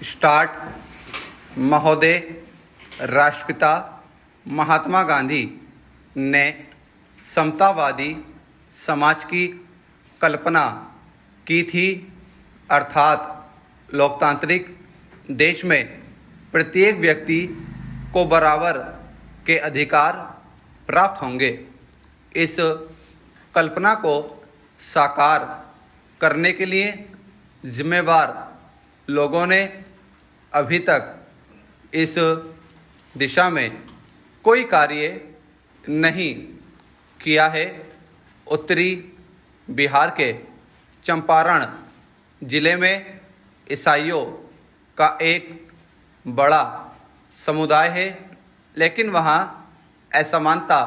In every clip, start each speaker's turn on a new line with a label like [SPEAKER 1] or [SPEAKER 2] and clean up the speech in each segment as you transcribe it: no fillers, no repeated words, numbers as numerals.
[SPEAKER 1] Start. महोदय राष्ट्रपिता महात्मा गांधी ने समतावादी समाज की कल्पना की थी, अर्थात लोकतांत्रिक देश में प्रत्येक व्यक्ति को बराबर के अधिकार प्राप्त होंगे। इस कल्पना को साकार करने के लिए जिम्मेवार लोगों ने अभी तक इस दिशा में कोई कार्य नहीं किया है। उत्तरी बिहार के चंपारण जिले में ईसाइयों का एक बड़ा समुदाय है, लेकिन वहाँ असमानता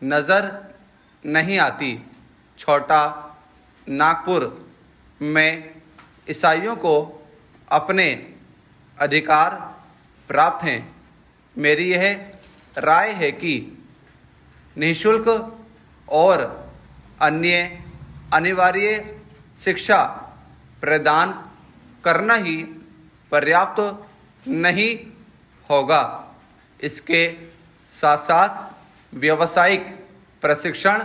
[SPEAKER 1] नज़र नहीं आती। छोटा नागपुर में ईसाइयों को अपने अधिकार प्राप्त हैं। मेरी यह राय है कि निःशुल्क और अन्य अनिवार्य शिक्षा प्रदान करना ही पर्याप्त नहीं होगा। इसके साथ साथ व्यावसायिक प्रशिक्षण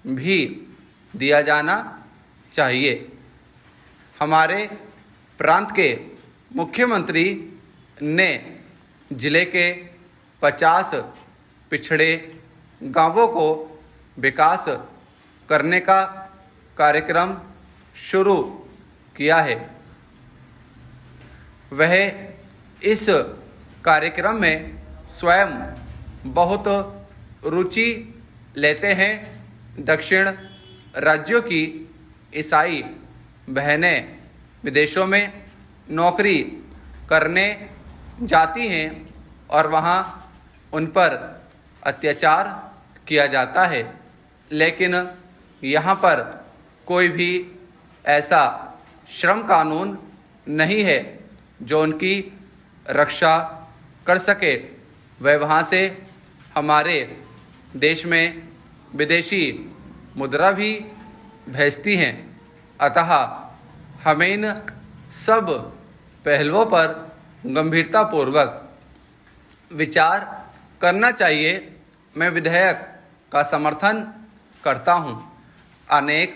[SPEAKER 1] भी दिया जाना चाहिए। हमारे प्रांत के मुख्यमंत्री ने जिले के 50 पिछड़े गांवों को विकास करने का कार्यक्रम शुरू किया है। वह इस कार्यक्रम में स्वयं बहुत रुचि लेते हैं। दक्षिण राज्यों की ईसाई बहनें विदेशों में नौकरी करने जाती हैं और वहाँ उन पर अत्याचार किया जाता है, लेकिन यहाँ पर कोई भी ऐसा श्रम कानून नहीं है जो उनकी रक्षा कर सके। वह वहाँ से हमारे देश में विदेशी मुद्रा भी भेजती हैं। अतः हमें इन सब पहलुओं पर गंभीरतापूर्वक विचार करना चाहिए। मैं विधेयक का समर्थन करता हूँ। अनेक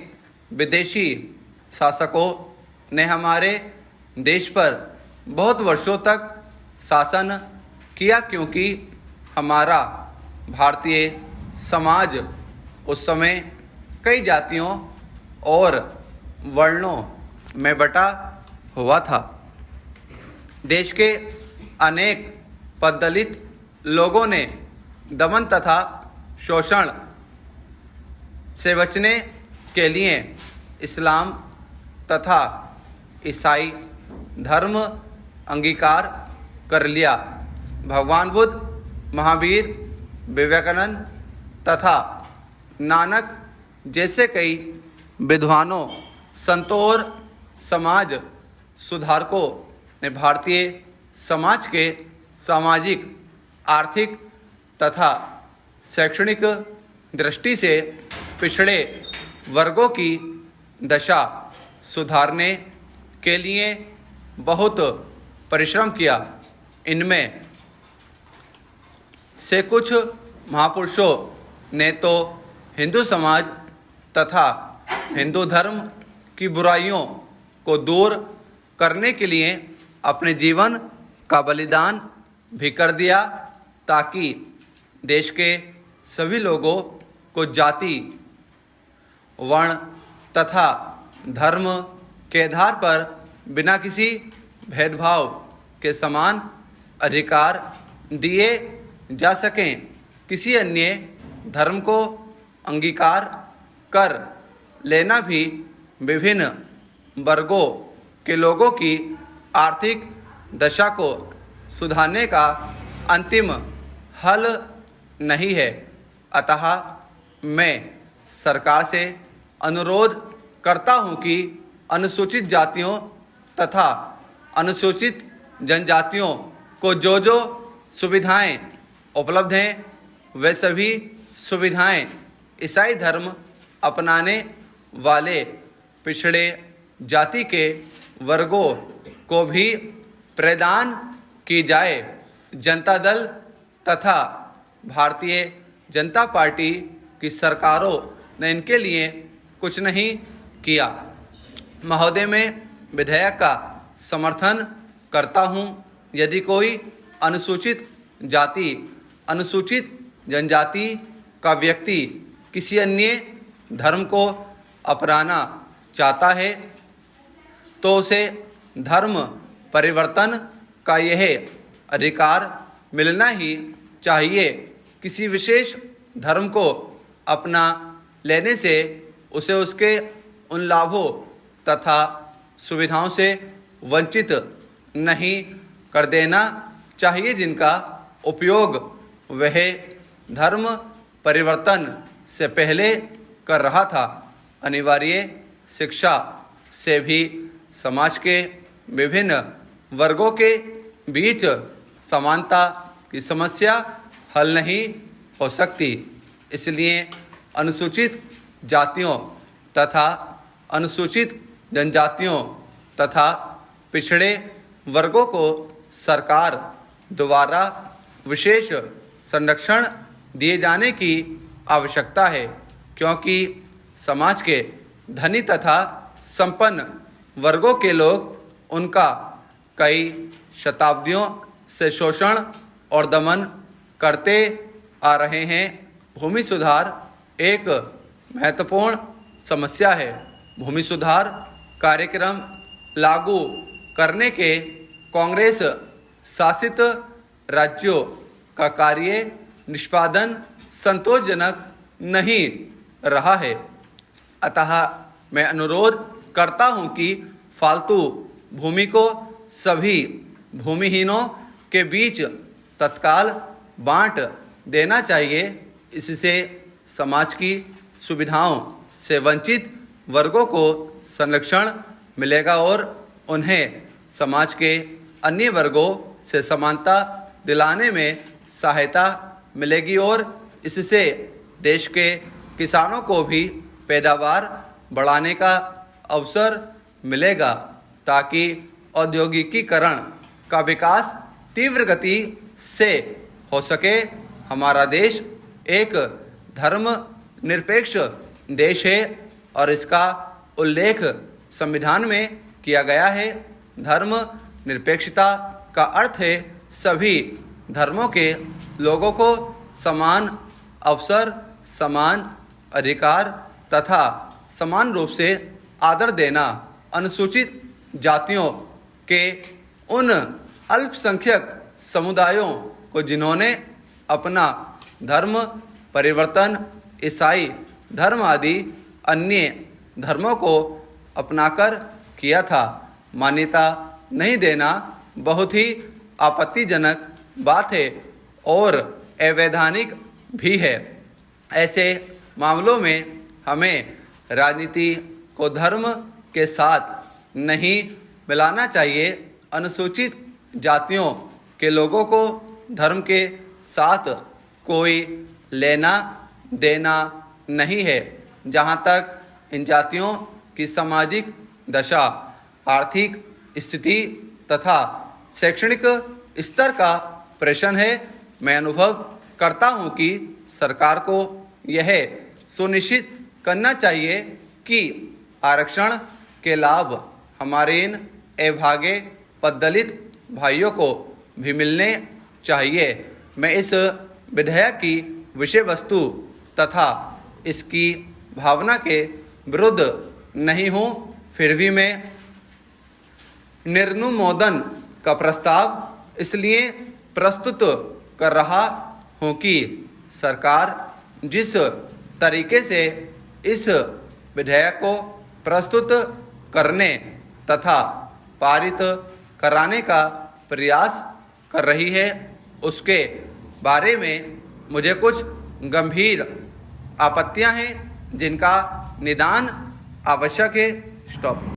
[SPEAKER 1] विदेशी शासकों ने हमारे देश पर बहुत वर्षों तक शासन किया, क्योंकि हमारा भारतीय समाज उस समय कई जातियों और वर्णों में बटा हुआ था। देश के अनेक पददलित लोगों ने दमन तथा शोषण से बचने के लिए इस्लाम तथा ईसाई धर्म अंगीकार कर लिया। भगवान बुद्ध, महावीर, विवेकानंद तथा नानक जैसे कई विद्वानों, संतों और समाज सुधारकों ने भारतीय समाज के सामाजिक, आर्थिक तथा शैक्षणिक दृष्टि से पिछड़े वर्गों की दशा सुधारने के लिए बहुत परिश्रम किया। इनमें से कुछ महापुरुषों ने तो हिंदू समाज तथा हिंदू धर्म की बुराइयों को दूर करने के लिए अपने जीवन का बलिदान भी कर दिया, ताकि देश के सभी लोगों को जाति, वर्ण तथा धर्म के आधार पर बिना किसी भेदभाव के समान अधिकार दिए जा सकें। किसी अन्य धर्म को अंगीकार कर लेना भी विभिन्न वर्गों के लोगों की आर्थिक दशा को सुधारने का अंतिम हल नहीं है। अतः मैं सरकार से अनुरोध करता हूं कि अनुसूचित जातियों तथा अनुसूचित जनजातियों को जो जो सुविधाएं उपलब्ध हैं, वे सभी सुविधाएं ईसाई धर्म अपनाने वाले पिछड़े जाति के वर्गों को भी प्रदान की जाए। जनता दल तथा भारतीय जनता पार्टी की सरकारों ने इनके लिए कुछ नहीं किया। महोदय, मैं विधेयक का समर्थन करता हूं। यदि कोई अनुसूचित जाति, अनुसूचित जनजाति का व्यक्ति किसी अन्य धर्म को अपनाना चाहता है तो उसे धर्म परिवर्तन का यह अधिकार मिलना ही चाहिए। किसी विशेष धर्म को अपना लेने से उसे उसके उन लाभों तथा सुविधाओं से वंचित नहीं कर देना चाहिए जिनका उपयोग वह धर्म परिवर्तन से पहले कर रहा था। अनिवार्य शिक्षा से भी समाज के विभिन्न वर्गों के बीच समानता की समस्या हल नहीं हो सकती। इसलिए अनुसूचित जातियों तथा अनुसूचित जनजातियों तथा पिछड़े वर्गों को सरकार द्वारा विशेष संरक्षण दिए जाने की आवश्यकता है, क्योंकि समाज के धनी तथा संपन्न वर्गों के लोग उनका कई शताब्दियों से शोषण और दमन करते आ रहे हैं। भूमि सुधार एक महत्वपूर्ण समस्या है। भूमि सुधार कार्यक्रम लागू करने के कांग्रेस शासित राज्यों का कार्य निष्पादन संतोषजनक नहीं रहा है। अतः मैं अनुरोध करता हूं कि फालतू भूमि को सभी भूमिहीनों के बीच तत्काल बांट देना चाहिए। इससे समाज की सुविधाओं से वंचित वर्गों को संरक्षण मिलेगा और उन्हें समाज के अन्य वर्गों से समानता दिलाने में सहायता मिलेगी और इससे देश के किसानों को भी पैदावार बढ़ाने का अवसर मिलेगा, ताकि औद्योगिकीकरण का विकास तीव्र गति से हो सके। हमारा देश एक धर्मनिरपेक्ष देश है और इसका उल्लेख संविधान में किया गया है। धर्म निरपेक्षता का अर्थ है सभी धर्मों के लोगों को समान अवसर, समान अधिकार तथा समान रूप से आदर देना। अनुसूचित जातियों के उन अल्पसंख्यक समुदायों को जिन्होंने अपना धर्म परिवर्तन ईसाई धर्म आदि अन्य धर्मों को अपनाकर किया था, मान्यता नहीं देना बहुत ही आपत्तिजनक बात है और अवैधानिक भी है। ऐसे मामलों में हमें राजनीति को धर्म के साथ नहीं मिलाना चाहिए। अनुसूचित जातियों के लोगों को धर्म के साथ कोई लेना देना नहीं है। जहाँ तक इन जातियों की सामाजिक दशा, आर्थिक स्थिति तथा शैक्षणिक स्तर का प्रश्न है, मैं अनुभव करता हूँ कि सरकार को यह सुनिश्चित करना चाहिए कि आरक्षण के लाभ हमारे इन अभागे पददलित भाइयों को भी मिलने चाहिए। मैं इस विधेयक की विषय वस्तु तथा इसकी भावना के विरुद्ध नहीं हूँ, फिर भी मैं निर्नुमोदन का प्रस्ताव इसलिए प्रस्तुत कर रहा हूँ कि सरकार जिस तरीके से इस विधेयक को प्रस्तुत करने तथा पारित कराने का प्रयास कर रही है, उसके बारे में मुझे कुछ गंभीर आपत्तियां हैं जिनका निदान आवश्यक है। स्टॉप।